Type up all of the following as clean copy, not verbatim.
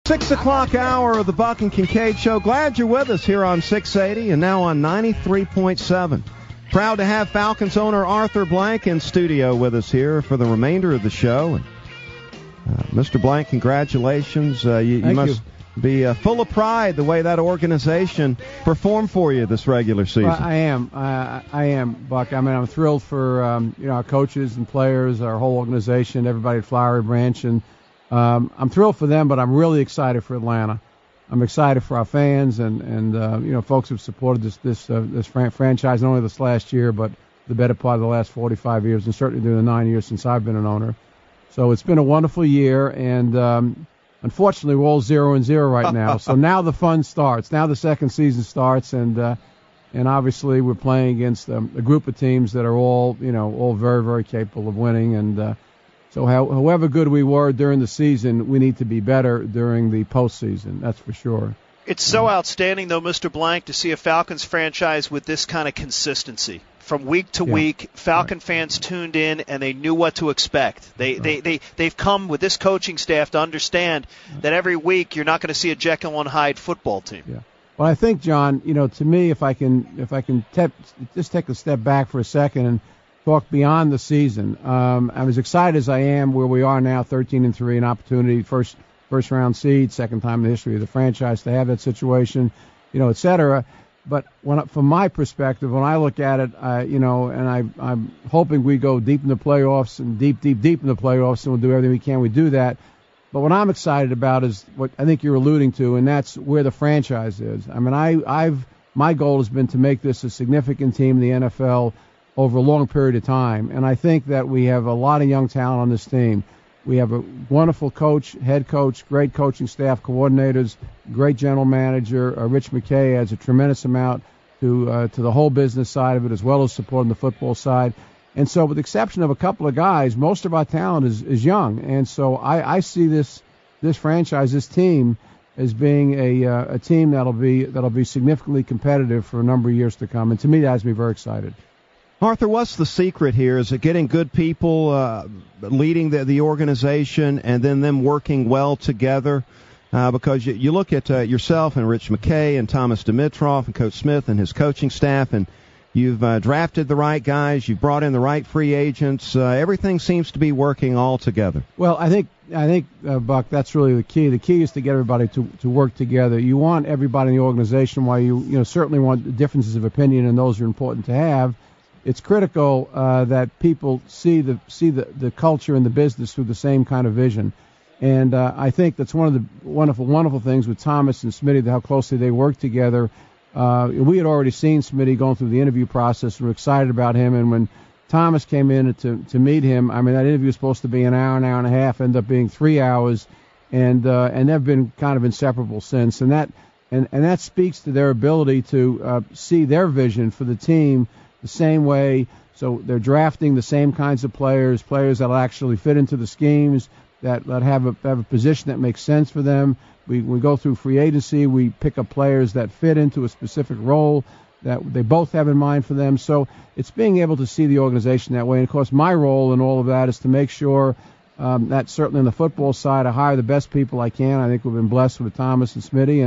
6 o'clock hour of the Buck and Kincaid Show. Glad you're with us here on 680 and now on 93.7. Proud to have Falcons owner Arthur Blank in studio with us here for the remainder of the show. Mr. Blank, congratulations. You must be full of pride the way that organization performed for you this regular season. Well, I am, Buck. I mean, I'm thrilled for our coaches and players, our whole organization, everybody at Flowery Branch, and I'm thrilled for them, but I'm really excited for Atlanta. I'm excited for our fans and folks who've supported this franchise not only this last year, but the better part of the last 45 years, and certainly during the 9 years since I've been an owner. So it's been a wonderful year, and unfortunately we're all 0-0 right now. So now the fun starts. Now the second season starts, and obviously we're playing against a group of teams that are all very, very capable of winning, and so however good we were during the season, we need to be better during the postseason. That's for sure. It's so outstanding, though, Mr. Blank, to see a Falcons franchise with this kind of consistency. From week to week, Falcon fans tuned in, and they knew what to expect. They've come with this coaching staff to understand that every week you're not going to see a Jekyll and Hyde football team. Yeah. Well, I think, John, to me, if I can just take a step back for a second and talk beyond the season. I'm as excited as I am where we are now, 13-3, an opportunity, first round seed, second time in the history of the franchise to have that situation, et cetera. But from my perspective, when I look at it, and I'm hoping we go deep in the playoffs and deep in the playoffs, and we'll do everything we can. We do that. But what I'm excited about is what I think you're alluding to, and that's where the franchise is. I mean, my goal has been to make this a significant team in the NFL over a long period of time. And I think that we have a lot of young talent on this team. We have a wonderful coach, head coach, great coaching staff, coordinators, great general manager. Rich McKay adds a tremendous amount to the whole business side of it, as well as supporting the football side. And so with the exception of a couple of guys, most of our talent is young. And so I see this franchise, this team, as being a team that'll be significantly competitive for a number of years to come. And to me, that has me very excited. Arthur, what's the secret here? Is it getting good people leading the organization and then them working well together? Because you look at yourself and Rich McKay and Thomas Dimitroff and Coach Smith and his coaching staff, and you've drafted the right guys, you've brought in the right free agents. Everything seems to be working all together. Well, I think, Buck, that's really the key. The key is to get everybody to work together. You want everybody in the organization, while you certainly want differences of opinion, and those are important to have. It's critical that people see the culture and the business through the same kind of vision. And I think that's one of the wonderful things with Thomas and Smitty, how closely they work together. We had already seen Smitty going through the interview process, and we're excited about him. And when Thomas came in to meet him, I mean, that interview was supposed to be an hour and a half, ended up being 3 hours, and they've been kind of inseparable since. And that speaks to their ability to see their vision for the team the same way. So they're drafting the same kinds of players that'll actually fit into the schemes, that have a position that makes sense for them. We go through free agency, we pick up players that fit into a specific role that they both have in mind for them. So it's being able to see the organization that way. And of course, my role in all of that is to make sure that certainly on the football side, I hire the best people I can. I think we've been blessed with Thomas and Smitty,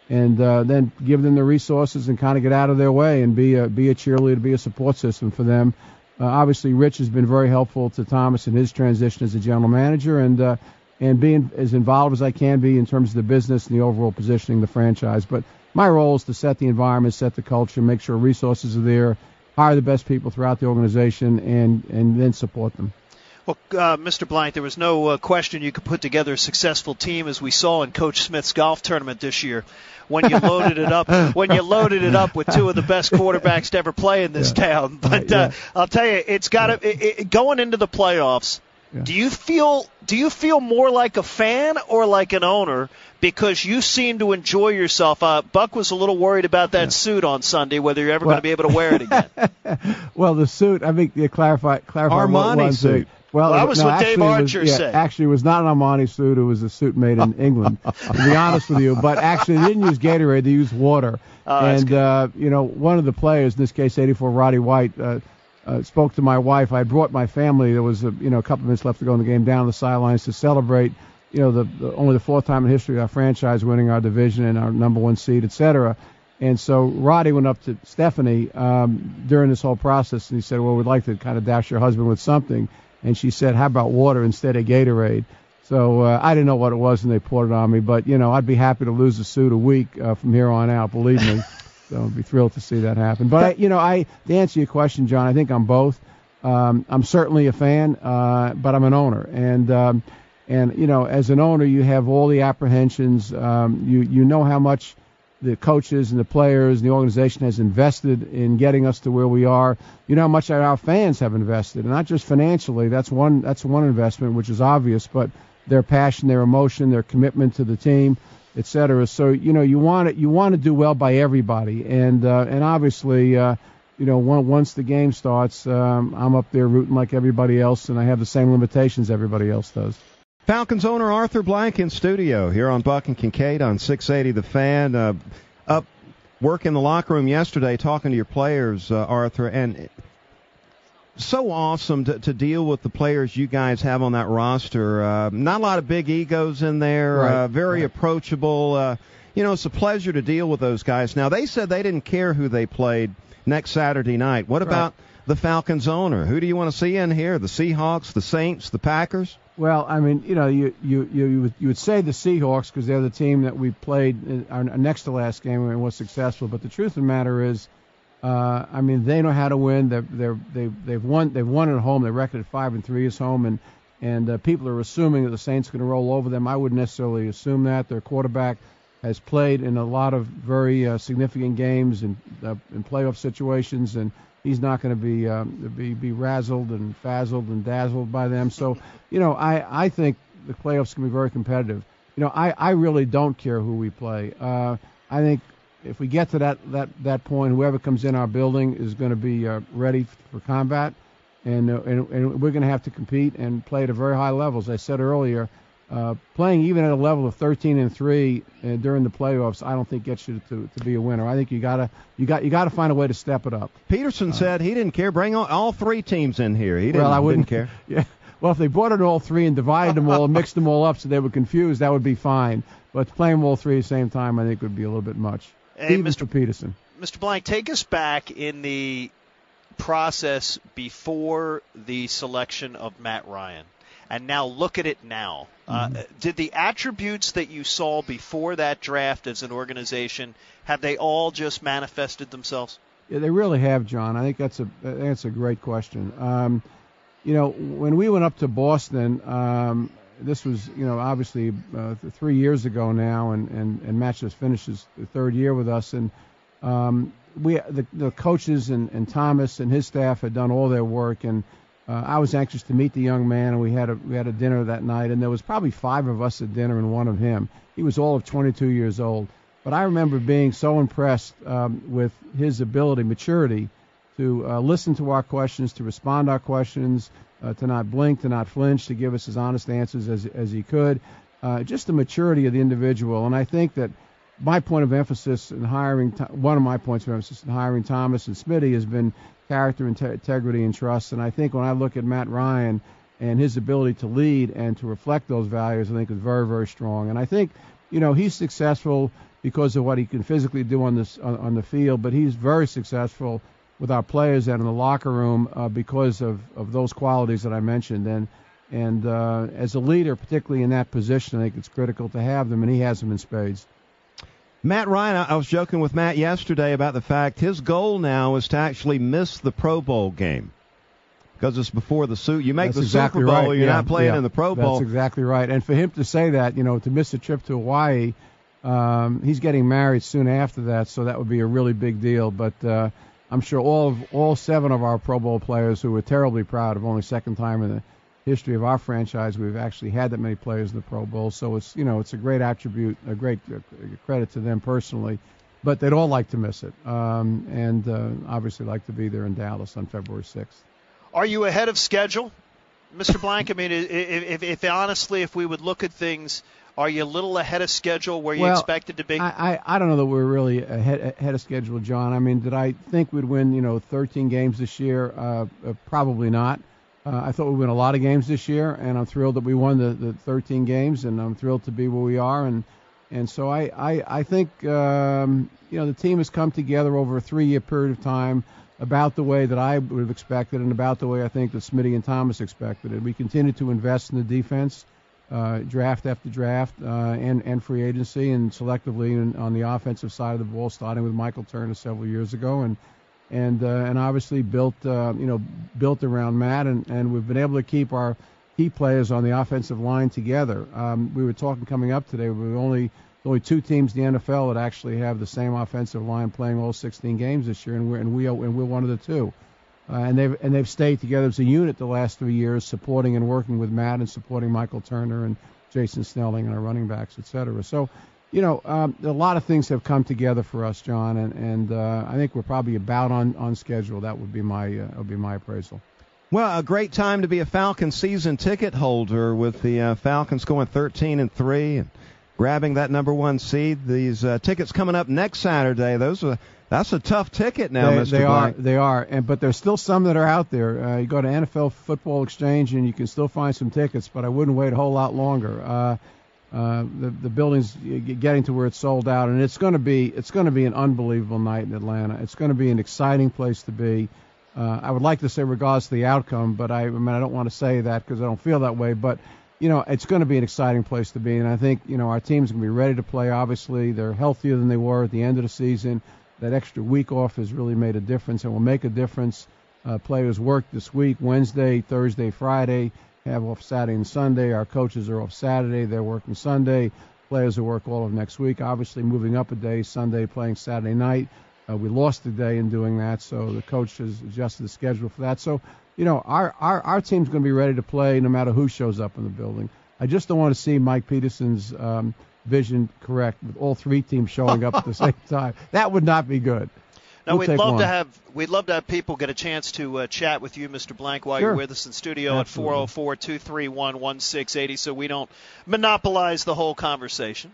and then give them the resources and kind of get out of their way and be a cheerleader, be a support system for them. Obviously, Rich has been very helpful to Thomas in his transition as a general manager, and being as involved as I can be in terms of the business and the overall positioning of the franchise. But my role is to set the environment, set the culture, make sure resources are there, hire the best people throughout the organization, and then support them. Well, Mr. Blank, there was no question you could put together a successful team, as we saw in Coach Smith's golf tournament this year, when you loaded it up. When you loaded it up with two of the best quarterbacks to ever play in this town. But I'll tell you, it's got to going into the playoffs. Yeah. Do you feel more like a fan or like an owner? Because you seem to enjoy yourself. Buck was a little worried about that suit on Sunday, whether you're ever going to be able to wear it again. Well, the suit, I think you clarify Armani suit. Well, that was what Dave Archer said. Actually, it was not an Armani suit. It was a suit made in England, to be honest with you. But actually, they didn't use Gatorade. They used water. And, one of the players, in this case, 84 Roddy White, spoke to my wife. I brought my family. There was a couple of minutes left to go in the game down the sidelines to celebrate only the fourth time in history of our franchise winning our division and our number one seed, et cetera. And so Roddy went up to Stephanie during this whole process, and he said, well, we'd like to kind of dash your husband with something. And she said, how about water instead of Gatorade? So I didn't know what it was, and they poured it on me. But, I'd be happy to lose a suit a week from here on out, believe me. So I'd be thrilled to see that happen. But, to answer your question, John, I think I'm both. I'm certainly a fan, but I'm an owner. And as an owner, you have all the apprehensions. You know how much the coaches and the players and the organization has invested in getting us to where we are. You know how much our fans have invested, and not just financially. That's one investment, which is obvious, but their passion, their emotion, their commitment to the team, et cetera. So you want to do well by everybody, and obviously once the game starts, I'm up there rooting like everybody else, and I have the same limitations everybody else does. Falcons owner Arthur Blank in studio here on Buck and Kincaid on 680 The Fan. Up work in the locker room yesterday talking to your players, Arthur, and so awesome to deal with the players you guys have on that roster. Not a lot of big egos in there, right. Very right. approachable. It's a pleasure to deal with those guys. Now, they said they didn't care who they played next Saturday night. What about the Falcons owner? Who do you want to see in here? The Seahawks, the Saints, the Packers? Well, I mean, you would say the Seahawks because they're the team that we played our next to last game and was successful. But the truth of the matter is, they know how to win. They've won at home. Their record at 5-3 is home, and people are assuming that the Saints are going to roll over them. I wouldn't necessarily assume that. Their quarterback has played in a lot of very significant games and in playoff situations, and he's not going to be razzled and fazzled and dazzled by them. So, I think the playoffs can be very competitive. I really don't care who we play. I think if we get to that point, whoever comes in our building is going to be ready for combat, and we're going to have to compete and play at a very high level. As I said earlier, playing even at a level of 13-3 during the playoffs, I don't think gets you to be a winner. I think you gotta find a way to step it up. Peterson said he didn't care. Bring all three teams in here. He didn't care. Yeah. Well, if they brought in all three and divided them all, mixed them all up so they were confused, that would be fine. But playing them all three at the same time, I think would be a little bit much. Hey, even Mr. Peterson. Mr. Blank, take us back in the process before the selection of Matt Ryan. And now look at it now. Did the attributes that you saw before that draft as an organization, have they all just manifested themselves? Yeah, they really have, John. I think that's a great question. When we went up to Boston, this was obviously 3 years ago now, and Matt just finished his third year with us, and the coaches and Thomas and his staff had done all their work, and I was anxious to meet the young man, and we had a dinner that night, and there was probably 5 of us at dinner and one of him. He was all of 22 years old. But I remember being so impressed with his ability, maturity, to listen to our questions, to respond to our questions, to not blink, to not flinch, to give us as honest answers as he could. Just the maturity of the individual. And I think that my point of emphasis in hiring, one of my points of emphasis in hiring Thomas and Smitty has been character, integrity, and trust. And I think when I look at Matt Ryan and his ability to lead and to reflect those values, I think is very, very strong. And I think, he's successful because of what he can physically do on the field, but he's very successful with our players and in the locker room because of those qualities that I mentioned. And as a leader, particularly in that position, I think it's critical to have them, and he has them in spades. Matt Ryan, I was joking with Matt yesterday about the fact his goal now is to actually miss the Pro Bowl game because it's before the suit. You make That's the exactly Super Bowl, right. you're not playing in the Pro Bowl. That's exactly right. And for him to say that, to miss a trip to Hawaii, he's getting married soon after that, so that would be a really big deal. But I'm sure all 7 of our Pro Bowl players who were terribly proud of only second time in the history of our franchise we've actually had that many players in the Pro Bowl. So it's a great attribute, a great credit to them personally. But they'd all like to miss it, and obviously like to be there in Dallas on February 6th. Are you ahead of schedule, Mr. Blank? I mean, if honestly, if we would look at things, are you a little ahead of schedule where you expected to be? I don't know that we're really ahead of schedule, John. I mean, did I think we'd win, 13 games this year? Probably not. I thought we'd win a lot of games this year, and I'm thrilled that we won the 13 games, and I'm thrilled to be where we are. And so I think the team has come together over a 3-year period of time about the way that I would have expected and about the way I think that Smitty and Thomas expected it. We continue to invest in the defense, draft after draft, and free agency, and selectively on the offensive side of the ball, starting with Michael Turner several years ago, and obviously built around Matt, and we've been able to keep our key players on the offensive line together. We were talking coming up today. We're only 2 teams in the NFL that actually have the same offensive line playing all 16 games this year, and we're one of the 2. And they've stayed together as a unit the last 3 years, supporting and working with Matt and supporting Michael Turner and Jason Snelling and our running backs, et cetera. So, a lot of things have come together for us, John, and I think we're probably about on schedule. That would be my appraisal. Well, a great time to be a Falcons season ticket holder with the Falcons going 13-3 and grabbing that number 1 seed. These tickets coming up next Saturday. That's a tough ticket now, Mr. Blank. They are, but there's still some that are out there. You go to NFL Football Exchange and you can still find some tickets, but I wouldn't wait a whole lot longer. The building's getting to where it's sold out, and it's going to be an unbelievable night in Atlanta. It's going to be an exciting place to be. I would like to say regardless of the outcome, but I don't want to say that because I don't feel that way. But it's going to be an exciting place to be, and I think our team's going to be ready to play. Obviously, they're healthier than they were at the end of the season. That extra week off has really made a difference and will make a difference. Players work this week, Wednesday, Thursday, Friday, have off Saturday and Sunday. Our coaches are off Saturday. They're working Sunday. Players will work all of next week, obviously moving up a day, Sunday playing Saturday night. We lost a day in doing that, so the coach has adjusted the schedule for that. So, our team's going to be ready to play no matter who shows up in the building. I just don't want to see Mike Peterson's vision correct with all 3 teams showing up at the same time. That would not be good. Now, we'd love to have people get a chance to chat with you, Mr. Blank, while you're with us in studio. Absolutely. At 404-231-1680, so we don't monopolize the whole conversation,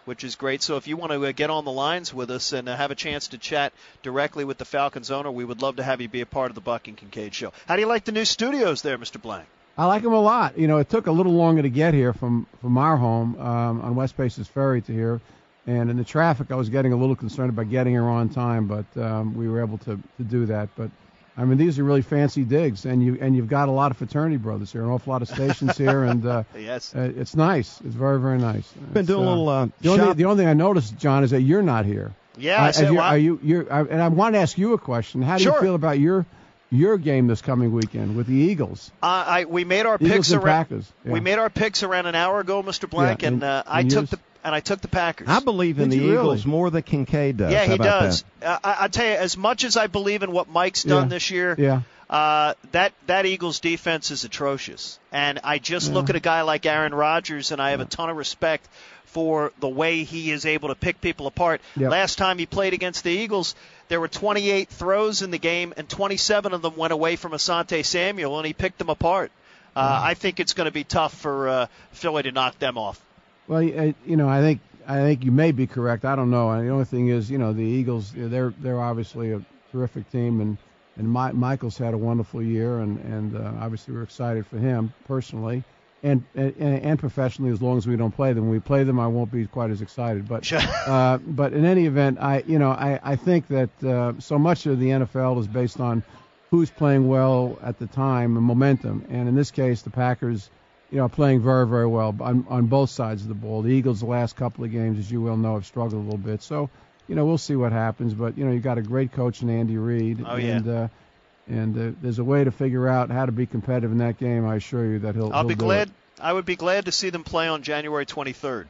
which is great. So if you want to get on the lines with us and have a chance to chat directly with the Falcons owner, we would love to have you be a part of the Buck and Kincaid show. How do you like the new studios there, Mr. Blank? I like them a lot. It took a little longer to get here from our home on West Paces Ferry to here. And in the traffic, I was getting a little concerned about getting here on time, but we were able to do that. But I mean, these are really fancy digs, and you've got a lot of fraternity brothers here, an awful lot of stations here, and yes, it's nice. It's very, very nice. Been doing a little. The only thing I noticed, John, is that you're not here. Yeah, and I want to ask you a question. How do you feel about your game this coming weekend with the Eagles? We made our picks around. We made our picks around an hour ago, Mr. Blank, and I took the Packers. I believe in the Eagles more than Kincaid does. Yeah, he does. I tell you, as much as I believe in what Mike's done this year, that Eagles defense is atrocious. And I just look at a guy like Aaron Rodgers, and I have a ton of respect for the way he is able to pick people apart. Yep. Last time he played against the Eagles, there were 28 throws in the game, and 27 of them went away from Asante Samuel, and he picked them apart. I think it's going to be tough for Philly to knock them off. Well, I think you may be correct. I don't know. And the only thing is, the Eagles, they're obviously a terrific team, and Michael's had a wonderful year, and obviously we're excited for him personally and professionally. As long as we don't play them, when we play them, I won't be quite as excited. But but in any event, I think that so much of the NFL is based on who's playing well at the time and momentum, and in this case, the Packers. Playing very, very well on both sides of the ball. The Eagles, the last couple of games, as you well know, have struggled a little bit. So, we'll see what happens. But, you've got a great coach in Andy Reid. Oh, yeah. And there's a way to figure out how to be competitive in that game. I assure you that he'll be glad. It. I would be glad to see them play on January 23rd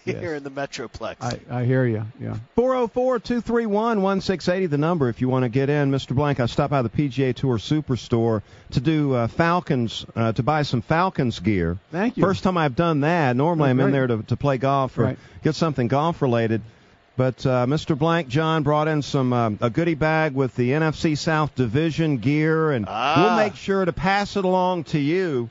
here in the Metroplex. I hear you, yeah. 404-231-1680, the number if you want to get in. Mr. Blank, I stopped by the PGA Tour Superstore to do Falcons, to buy some Falcons gear. Thank you. First time I've done that. Normally I'm in there to play golf or get something golf-related. But Mr. Blank, John, brought in some a goodie bag with the NFC South Division gear, and we'll make sure to pass it along to you.